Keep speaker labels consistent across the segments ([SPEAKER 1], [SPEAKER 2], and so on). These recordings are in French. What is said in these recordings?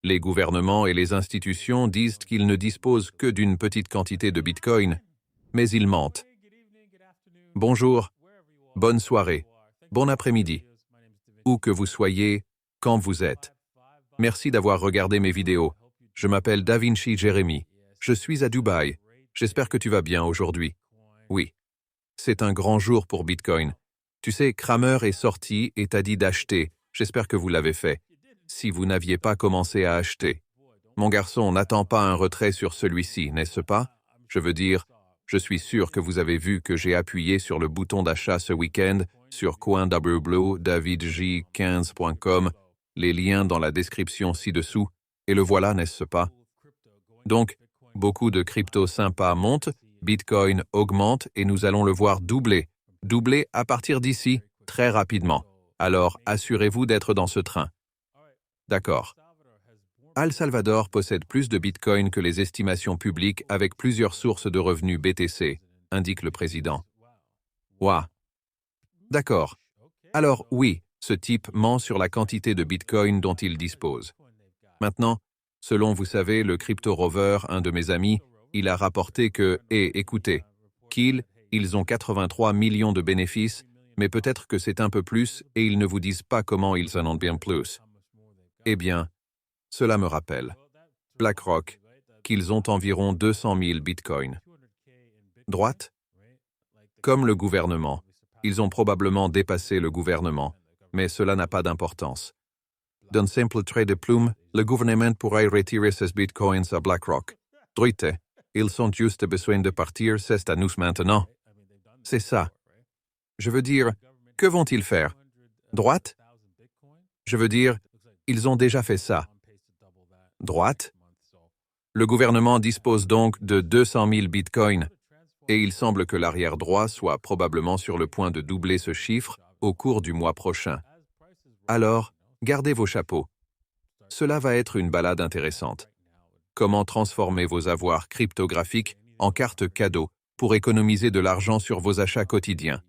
[SPEAKER 1] Les gouvernements et les institutions disent qu'ils ne disposent que d'une petite quantité de Bitcoin, mais ils mentent. Bonjour, bonne soirée, bon après-midi. Où que vous soyez, quand vous êtes. Merci d'avoir regardé mes vidéos. Je m'appelle Davinci Jérémy. Je suis à Dubaï. J'espère que tu vas bien aujourd'hui. Oui. C'est un grand jour pour Bitcoin. Tu sais, Cramer est sorti et t'a dit d'acheter. J'espère que vous l'avez fait. Si vous n'aviez pas commencé à acheter. Mon garçon, n'attends pas un retrait sur celui-ci, n'est-ce pas? Je veux dire, je suis sûr que vous avez vu que j'ai appuyé sur le bouton d'achat ce week-end sur CoinWblue, davidj15.com, les liens dans la description ci-dessous, et le voilà, n'est-ce pas? Donc, beaucoup de cryptos sympas montent, Bitcoin augmente et nous allons le voir doubler. Doubler à partir d'ici, très rapidement. Alors, assurez-vous d'être dans ce train. D'accord. El Salvador possède plus de Bitcoin que les estimations publiques avec plusieurs sources de revenus BTC, indique le président. Ouah. D'accord. Alors oui, ce type ment sur la quantité de Bitcoin dont il dispose. Maintenant, selon vous savez, le Crypto Rover, un de mes amis, il a rapporté que, écoutez, ils ont 83 millions de bénéfices, mais peut-être que c'est un peu plus et ils ne vous disent pas comment ils en ont bien plus. Eh bien, cela me rappelle, BlackRock, qu'ils ont environ 200 000 bitcoins. Droite? Comme le gouvernement. Ils ont probablement dépassé le gouvernement, mais cela n'a pas d'importance. D'un simple trait de plume, le gouvernement pourrait retirer ses bitcoins à BlackRock. Droite, ils ont juste besoin de partir, c'est à nous maintenant. C'est ça. Je veux dire, que vont-ils faire? Droite? Je veux dire, ils ont déjà fait ça. Droite? Le gouvernement dispose donc de 200 000 bitcoins, et il semble que l'arrière droit soit probablement sur le point de doubler ce chiffre au cours du mois prochain. Alors, gardez vos chapeaux. Cela va être une balade intéressante. Comment transformer vos avoirs cryptographiques en cartes cadeaux pour économiser de l'argent sur vos achats quotidiens?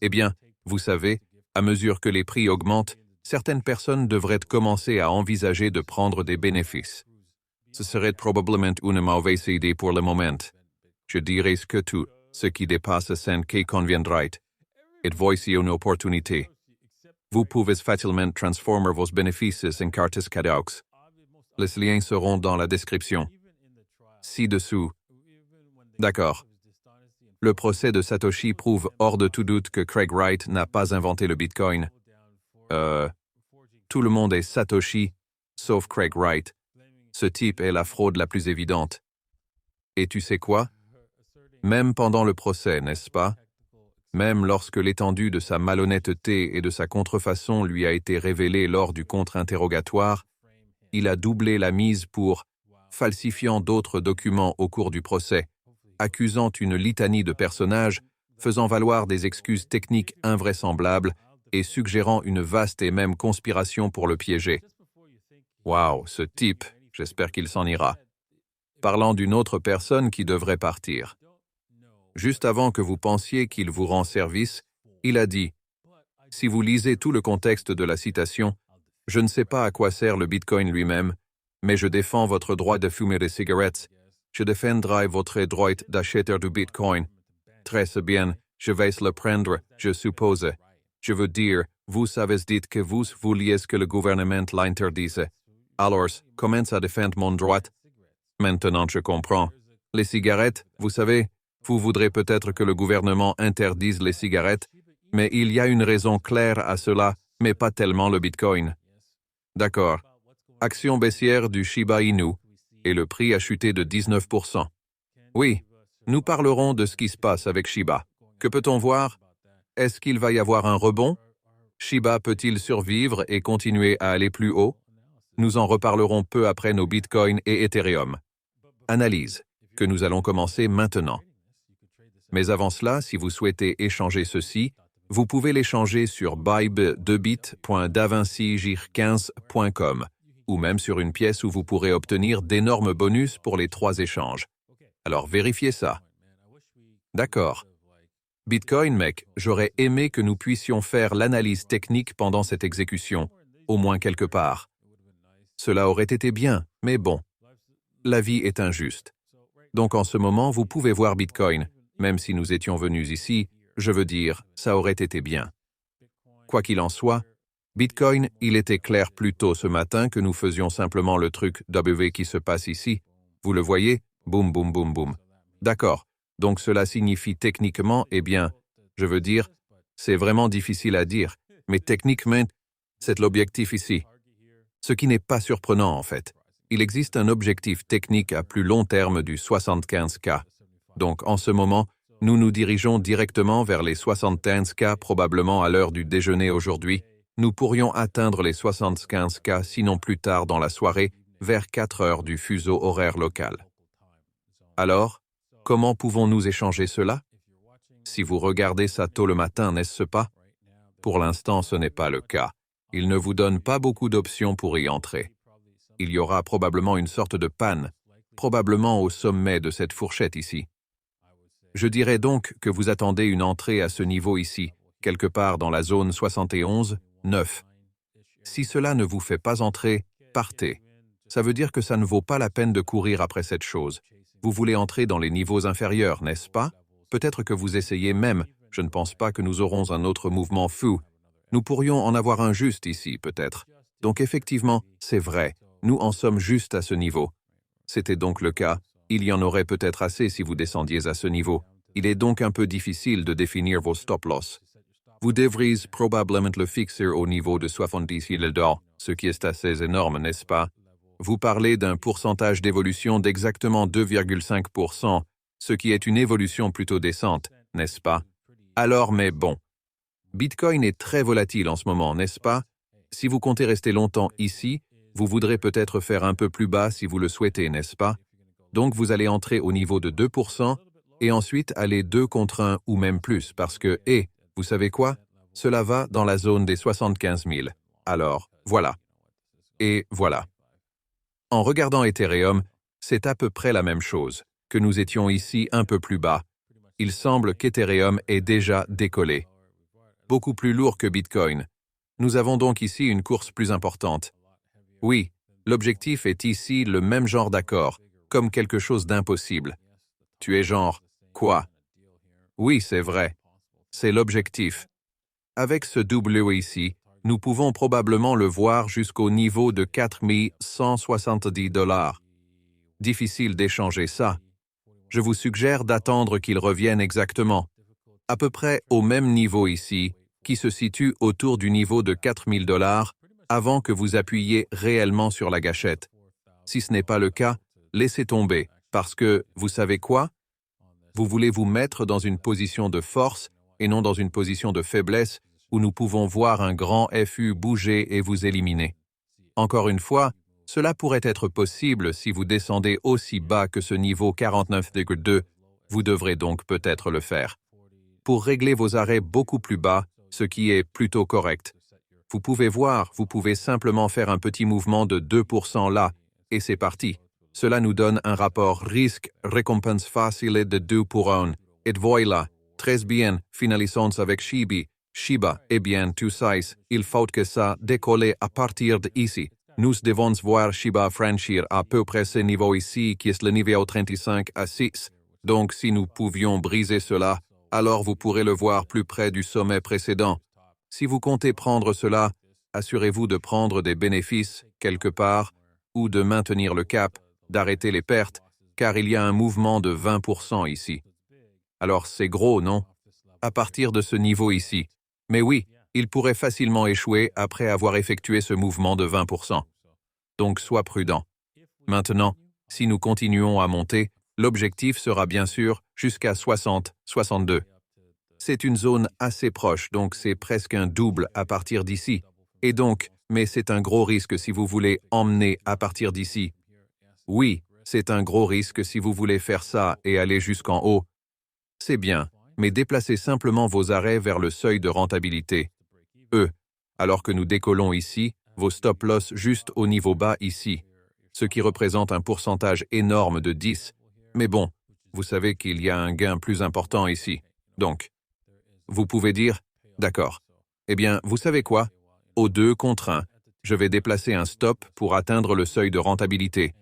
[SPEAKER 1] Eh bien, vous savez, à mesure que les prix augmentent, certaines personnes devraient commencer à envisager de prendre des bénéfices. Ce serait probablement une mauvaise idée pour le moment. Je dirais que tout ce qui dépasse 5K conviendrait. Et voici une opportunité. Vous pouvez facilement transformer vos bénéfices en cartes cadeaux. Les liens seront dans la description. Ci-dessous. D'accord. Le procès de Satoshi prouve hors de tout doute que Craig Wright n'a pas inventé le Bitcoin. Tout le monde est Satoshi, sauf Craig Wright. Ce type est la fraude la plus évidente. Et tu sais quoi? Même pendant le procès, n'est-ce pas? Même lorsque l'étendue de sa malhonnêteté et de sa contrefaçon lui a été révélée lors du contre-interrogatoire, il a doublé la mise pour falsifiant d'autres documents au cours du procès, accusant une litanie de personnages, faisant valoir des excuses techniques invraisemblables et suggérant une vaste et même conspiration pour le piéger. Waouh, ce type, j'espère qu'il s'en ira. Parlant d'une autre personne qui devrait partir. Juste avant que vous pensiez qu'il vous rend service, il a dit « Si vous lisez tout le contexte de la citation, je ne sais pas à quoi sert le Bitcoin lui-même, mais je défends votre droit de fumer des cigarettes. Je défendrai votre droit d'acheter du Bitcoin. Très bien, je vais le prendre, je suppose. Je veux dire, vous avez dit que vous vouliez que le gouvernement l'interdise. Alors, comment à défendre mon droit? Maintenant je comprends. Les cigarettes, vous savez, vous voudrez peut-être que le gouvernement interdise les cigarettes, mais il y a une raison claire à cela, mais pas tellement le Bitcoin. D'accord. Action baissière du Shiba Inu, et le prix a chuté de 19%. Oui, nous parlerons de ce qui se passe avec Shiba. Que peut-on voir? Est-ce qu'il va y avoir un rebond? Shiba peut-il survivre et continuer à aller plus haut? Nous en reparlerons peu après nos Bitcoin et Ethereum. Analyse, que nous allons commencer maintenant. Mais avant cela, si vous souhaitez échanger ceci, vous pouvez l'échanger sur buy2bit.davincijir15.com ou même sur une pièce où vous pourrez obtenir d'énormes bonus pour les 3 échanges. Alors vérifiez ça. D'accord. Bitcoin, mec, j'aurais aimé que nous puissions faire l'analyse technique pendant cette exécution, au moins quelque part. Cela aurait été bien, mais bon, la vie est injuste. Donc en ce moment, vous pouvez voir Bitcoin, même si nous étions venus ici, je veux dire, ça aurait été bien. Quoi qu'il en soit, Bitcoin, il était clair plus tôt ce matin que nous faisions simplement le truc W qui se passe ici. Vous le voyez? Boum, boum, boum, boum. D'accord. Donc cela signifie techniquement, eh bien, je veux dire, c'est vraiment difficile à dire, mais techniquement, c'est l'objectif ici. Ce qui n'est pas surprenant en fait. Il existe un objectif technique à plus long terme du 75K. Donc en ce moment, nous nous dirigeons directement vers les 75K probablement à l'heure du déjeuner aujourd'hui. Nous pourrions atteindre les 75K sinon plus tard dans la soirée, vers 4 heures du fuseau horaire local. Alors, comment pouvons-nous échanger cela? Si vous regardez ça tôt le matin, n'est-ce pas? Pour l'instant, ce n'est pas le cas. Il ne vous donne pas beaucoup d'options pour y entrer. Il y aura probablement une sorte de panne, probablement au sommet de cette fourchette ici. Je dirais donc que vous attendez une entrée à ce niveau ici, quelque part dans la zone 71, 9. Si cela ne vous fait pas entrer, partez. Ça veut dire que ça ne vaut pas la peine de courir après cette chose. Vous voulez entrer dans les niveaux inférieurs, n'est-ce pas? Peut-être que vous essayez même, je ne pense pas que nous aurons un autre mouvement fou. Nous pourrions en avoir un juste ici, peut-être. Donc effectivement, c'est vrai, nous en sommes juste à ce niveau. C'était donc le cas, il y en aurait peut-être assez si vous descendiez à ce niveau. Il est donc un peu difficile de définir vos stop-loss. Vous devriez probablement le fixer au niveau de 70 $, ce qui est assez énorme, n'est-ce pas? Vous parlez d'un pourcentage d'évolution d'exactement 2,5%, ce qui est une évolution plutôt décente, n'est-ce pas? Alors, mais bon. Bitcoin est très volatile en ce moment, n'est-ce pas? Si vous comptez rester longtemps ici, vous voudrez peut-être faire un peu plus bas si vous le souhaitez, n'est-ce pas? Donc vous allez entrer au niveau de 2% et ensuite aller 2 contre 1 ou même plus parce que, vous savez quoi? Cela va dans la zone des 75 000. Alors, voilà. Et voilà. En regardant Ethereum, c'est à peu près la même chose, que nous étions ici un peu plus bas. Il semble qu'Ethereum ait déjà décollé. Beaucoup plus lourd que Bitcoin. Nous avons donc ici une course plus importante. Oui, l'objectif est ici le même genre d'accord, comme quelque chose d'impossible. Tu es genre, quoi? Oui, c'est vrai. C'est l'objectif. Avec ce W ici, nous pouvons probablement le voir jusqu'au niveau de 4 170 $. Difficile d'échanger ça. Je vous suggère d'attendre qu'il revienne exactement, à peu près au même niveau ici, qui se situe autour du niveau de 4 000 $, avant que vous appuyiez réellement sur la gâchette. Si ce n'est pas le cas, laissez tomber, parce que, vous savez quoi? Vous voulez vous mettre dans une position de force et non dans une position de faiblesse où nous pouvons voir un grand FU bouger et vous éliminer. Encore une fois, cela pourrait être possible si vous descendez aussi bas que ce niveau 49,2, vous devrez donc peut-être le faire. Pour régler vos arrêts beaucoup plus bas, ce qui est plutôt correct. Vous pouvez voir, vous pouvez simplement faire un petit mouvement de 2% là, et c'est parti. Cela nous donne un rapport risque-récompense facile de 2 pour 1. Et voilà, très bien, finissons avec Shiba, eh bien, tu sais, il faut que ça décolle à partir d'ici. Nous devons voir Shiba franchir à peu près ce niveau ici, qui est le niveau 35 à 6. Donc, si nous pouvions briser cela, alors vous pourrez le voir plus près du sommet précédent. Si vous comptez prendre cela, assurez-vous de prendre des bénéfices quelque part, ou de maintenir le cap, d'arrêter les pertes, car il y a un mouvement de 20% ici. Alors c'est gros, non? À partir de ce niveau ici. Mais oui, il pourrait facilement échouer après avoir effectué ce mouvement de 20%. Donc sois prudent. Maintenant, si nous continuons à monter, l'objectif sera bien sûr jusqu'à 60, 62. C'est une zone assez proche, donc c'est presque un double à partir d'ici. Et donc, mais c'est un gros risque si vous voulez emmener à partir d'ici. Oui, c'est un gros risque si vous voulez faire ça et aller jusqu'en haut. C'est bien, mais déplacez simplement vos arrêts vers le seuil de rentabilité. Alors que nous décollons ici, vos stop-loss juste au niveau bas ici, ce qui représente un pourcentage énorme de 10. Mais bon, vous savez qu'il y a un gain plus important ici. Donc, vous pouvez dire, d'accord. Eh bien, vous savez quoi? Au 2 contre 1, Je vais déplacer un stop pour atteindre le seuil de rentabilité.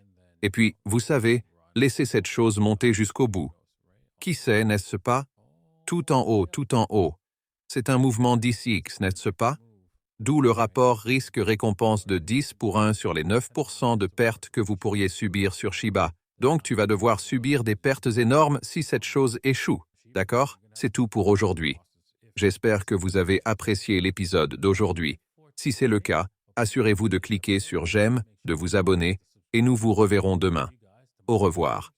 [SPEAKER 1] Et puis, vous savez, laissez cette chose monter jusqu'au bout. Qui sait, n'est-ce pas? Tout en haut, tout en haut. C'est un mouvement 10x, n'est-ce pas? D'où le rapport risque-récompense de 10 pour 1 sur les 9% de pertes que vous pourriez subir sur Shiba. Donc tu vas devoir subir des pertes énormes si cette chose échoue. D'accord? C'est tout pour aujourd'hui. J'espère que vous avez apprécié l'épisode d'aujourd'hui. Si c'est le cas, assurez-vous de cliquer sur j'aime, de vous abonner, et nous vous reverrons demain. Au revoir.